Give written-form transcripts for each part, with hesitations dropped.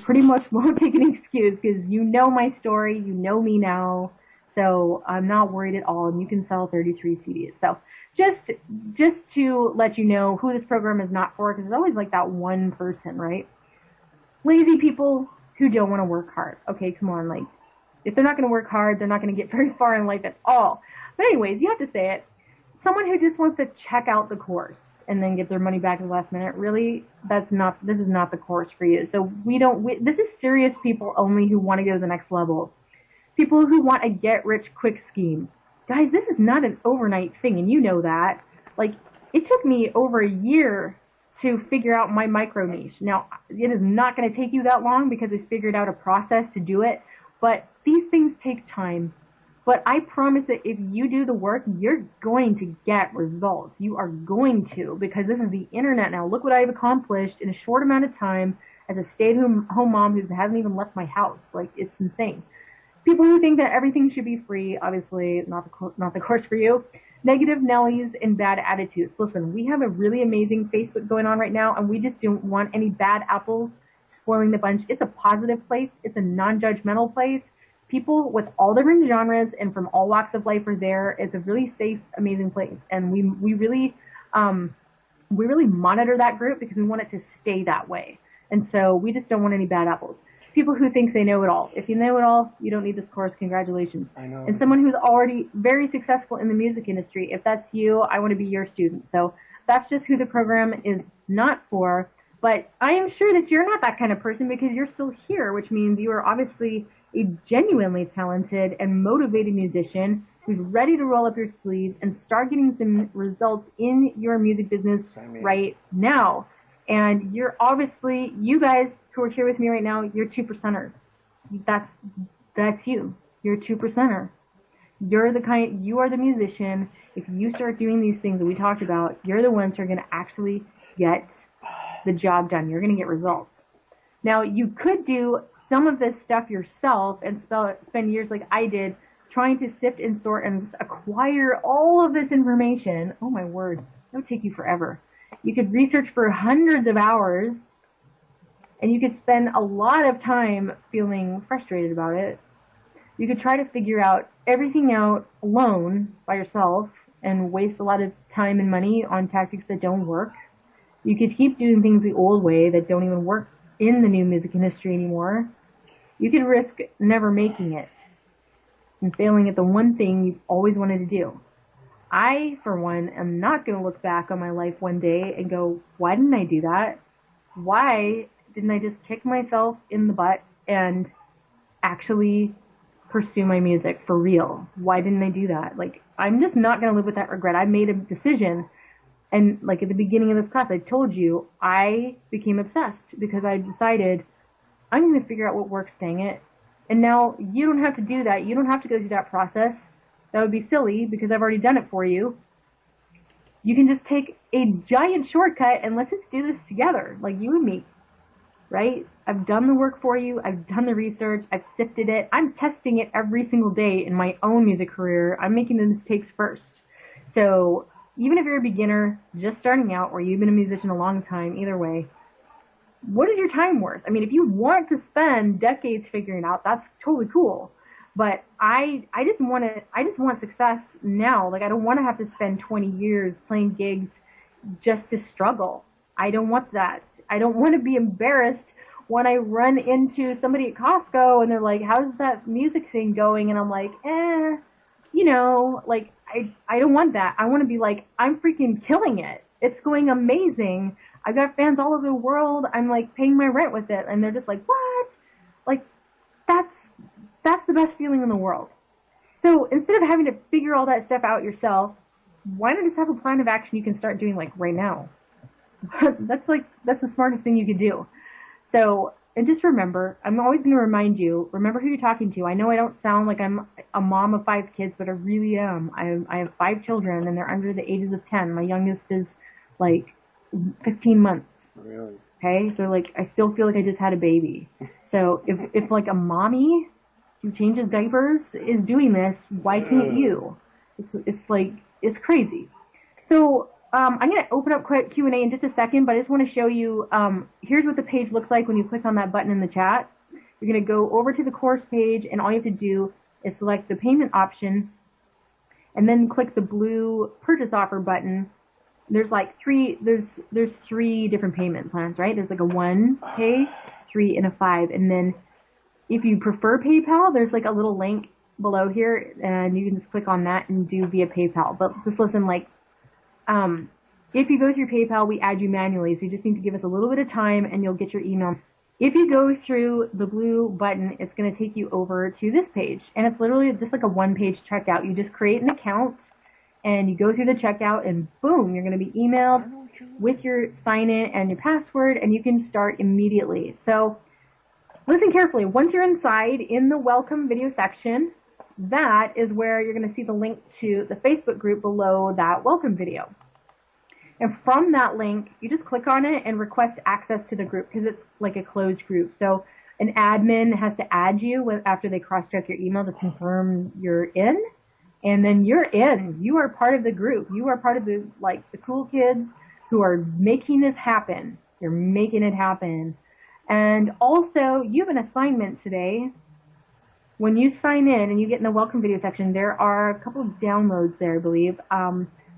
pretty much won't take an excuse because you know my story, you know me now, so I'm not worried at all, and you can sell 33 CDs. So just just to let you know who this program is not for, because it's always like that one person, right? Lazy people who don't want to work hard. Okay, come on, like if they're not going to work hard, they're not going to get very far in life at all. But anyways, you have to say it. Someone who just wants to check out the course and then get their money back at the last minute, really, this is not the course for you. So this is serious people only who want to go to the next level. People who want a get rich quick scheme. Guys, this is not an overnight thing, and you know that. Like, it took me over a year to figure out my micro niche. Now, it is not going to take you that long because I figured out a process to do it, but these things take time. But I promise that if you do the work, you're going to get results. You are going to, because this is the internet now. Look what I've accomplished in a short amount of time as a stay-at-home mom who hasn't even left my house. Like, it's insane. People who think that everything should be free, obviously not the course for you. Negative Nellies and bad attitudes. Listen, we have a really amazing Facebook going on right now, and we just don't want any bad apples spoiling the bunch. It's a positive place. It's a non-judgmental place. People with all different genres and from all walks of life are there. It's a really safe, amazing place, and we really monitor that group because we want it to stay that way. And so we just don't want any bad apples. People who think they know it all. If you know it all, you don't need this course. Congratulations. I know. And someone who's already very successful in the music industry. If that's you, I want to be your student. So that's just who the program is not for. But I am sure that you're not that kind of person because you're still here, which means you are obviously a genuinely talented and motivated musician who's ready to roll up your sleeves and start getting some results in your music business right now. And you're obviously, you guys who are here with me right now, you're 2%ers. That's you. You're a 2%er. You are the musician. If you start doing these things that we talked about, you're the ones who are going to actually get the job done. You're going to get results. Now, you could do some of this stuff yourself and spend years like I did trying to sift and sort and just acquire all of this information. Oh my word, that would take you forever. You could research for hundreds of hours and you could spend a lot of time feeling frustrated about it. You could try to figure out everything out alone by yourself and waste a lot of time and money on tactics that don't work. You could keep doing things the old way that don't even work in the new music industry anymore. You could risk never making it and failing at the one thing you've always wanted to do. I, for one, am not going to look back on my life one day and go, why didn't I do that? Why didn't I just kick myself in the butt and actually pursue my music for real? Why didn't I do that? Like, I'm just not going to live with that regret. I made a decision. And like at the beginning of this class, I told you, I became obsessed because I decided I'm going to figure out what works, dang it. And now you don't have to do that. You don't have to go through that process. That would be silly because I've already done it for you. You can just take a giant shortcut and let's just do this together, like you and me, right? I've done the work for you. I've done the research. I've sifted it. I'm testing it every single day in my own music career. I'm making the mistakes first. So even if you're a beginner, just starting out, or you've been a musician a long time, either way, what is your time worth? I mean, if you want to spend decades figuring it out, that's totally cool. But I just want success now. Like, I don't want to have to spend 20 years playing gigs just to struggle. I don't want that. I don't want to be embarrassed when I run into somebody at Costco and they're like, how's that music thing going? And I'm like, like, I don't want that. I want to be like, I'm freaking killing it. It's going amazing. I've got fans all over the world. I'm like paying my rent with it. And they're just like, what? Like, that's the best feeling in the world. So instead of having to figure all that stuff out yourself, why not just have a plan of action you can start doing like right now? That's the smartest thing you could do. So, and just remember, I'm always going to remind you, remember who you're talking to. I know I don't sound like I'm a mom of 5 kids, but I really am. I have 5 children, and they're under the ages of 10. My youngest is, like, 15 months. Really? Okay? So, like, I still feel like I just had a baby. So, if like, a mommy who changes diapers is doing this, why can't you? It's like, it's crazy. So, I'm going to open up Q&A in just a second, but I just want to show you, here's what the page looks like when you click on that button in the chat. You're going to go over to the course page, and all you have to do is select the payment option, and then click the blue purchase offer button. There's like there's three different payment plans, right? There's like a 1 pay, 3, and a 5. And then if you prefer PayPal, there's like a little link below here, and you can just click on that and do via PayPal. But just listen, like, if you go through PayPal, we add you manually, so you just need to give us a little bit of time, and you'll get your email. If you go through the blue button, it's going to take you over to this page, and it's literally just like a one-page checkout. You just create an account, and you go through the checkout, and boom, you're going to be emailed with your sign-in and your password, and you can start immediately. So listen carefully. Once you're inside in the welcome video section, that is where you're going to see the link to the Facebook group below that welcome video. And from that link, you just click on it and request access to the group because it's like a closed group. So an admin has to add you after they cross-check your email to confirm you're in. And then you're in. You are part of the group. You are part of the cool kids who are making this happen. You're making it happen. And also, you have an assignment today. When you sign in and you get in the welcome video section, there are a couple of downloads there, I believe.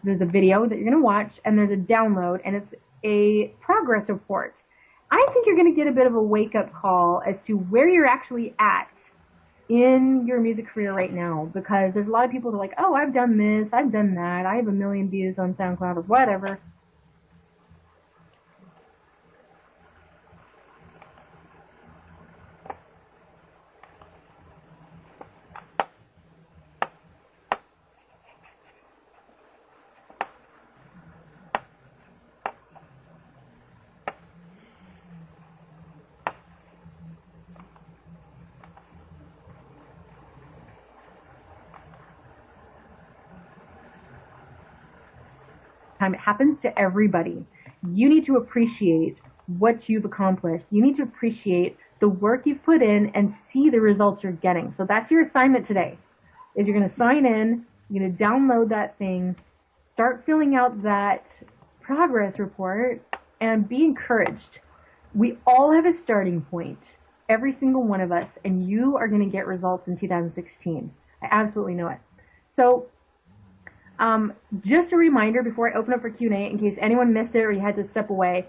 There's a video that you're going to watch, and there's a download, and it's a progress report. I think you're going to get a bit of a wake-up call as to where you're actually at in your music career right now, because there's a lot of people that are like, oh, I've done this, I've done that, I have 1 million views on SoundCloud or whatever. Time. It happens to everybody. You need to appreciate what you've accomplished. You need to appreciate the work you've put in and see the results you're getting. So that's your assignment today. Is you're going to sign in, you're going to download that thing, start filling out that progress report, and be encouraged. We all have a starting point, every single one of us, and you are going to get results in 2016. I absolutely know it. So just a reminder before I open up for Q&A, in case anyone missed it or you had to step away,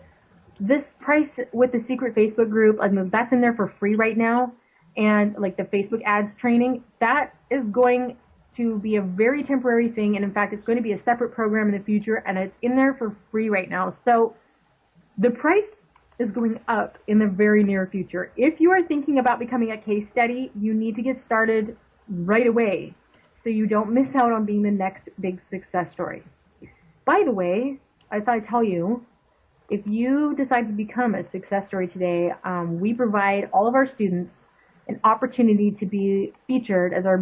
this price with the secret Facebook group, that's in there for free right now, and like the Facebook ads training, that is going to be a very temporary thing, and in fact, it's going to be a separate program in the future, and it's in there for free right now. So the price is going up in the very near future. If you are thinking about becoming a case study, you need to get started right away, so you don't miss out on being the next big success story. By the way, I thought I'd tell you, if you decide to become a success story today, we provide all of our students an opportunity to be featured as our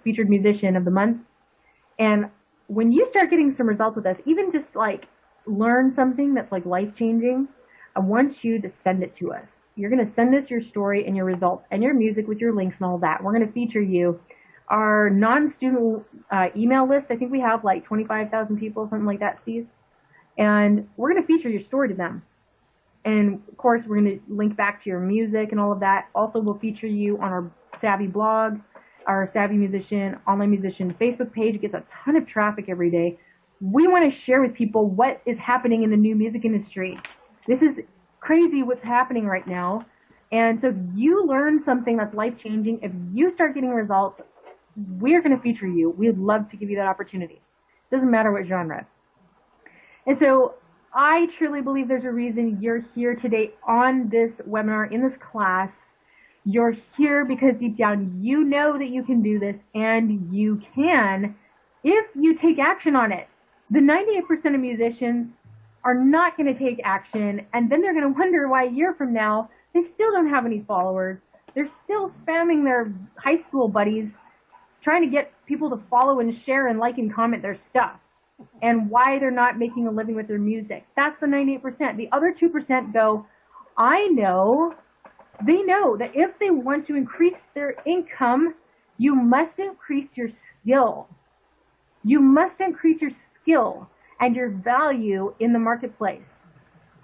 featured musician of the month. And when you start getting some results with us, even just like learn something that's like life-changing, I want you to send it to us. You're going to send us your story and your results and your music with your links and all that. We're going to feature you. Our non-student email list, I think we have like 25,000 people, something like that, Steve. And we're going to feature your story to them. And, of course, we're going to link back to your music and all of that. Also, we'll feature you on our Savvy blog, our Savvy Musician, Online Musician Facebook page. It gets a ton of traffic every day. We want to share with people what is happening in the new music industry. This is crazy what's happening right now. And so if you learn something that's life-changing, if you start getting results, we're going to feature you. We'd love to give you that opportunity. Doesn't matter what genre. And so I truly believe there's a reason you're here today on this webinar, in this class. You're here because deep down you know that you can do this, and you can if you take action on it. The 98% of musicians are not going to take action, and then they're going to wonder why a year from now they still don't have any followers. They're still spamming their high school buddies, trying to get people to follow and share and like and comment their stuff, and why they're not making a living with their music. That's the 98%. The other 2% go, they know that if they want to increase their income, you must increase your skill. You must increase your skill. and your value in the marketplace.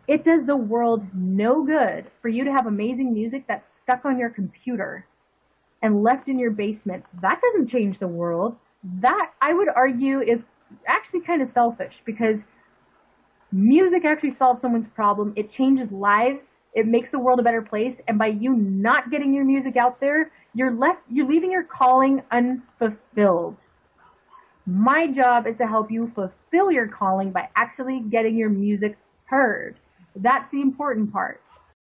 It does the world no good for you to have amazing music that's stuck on your computer and left in your basement. That doesn't change the world. That, I would argue, is actually kind of selfish, because music actually solves someone's problem. It changes lives. It makes the world a better place. And by you not getting your music out there, you're leaving your calling unfulfilled. My job is to help you fulfill your calling by actually getting your music heard. That's the important part.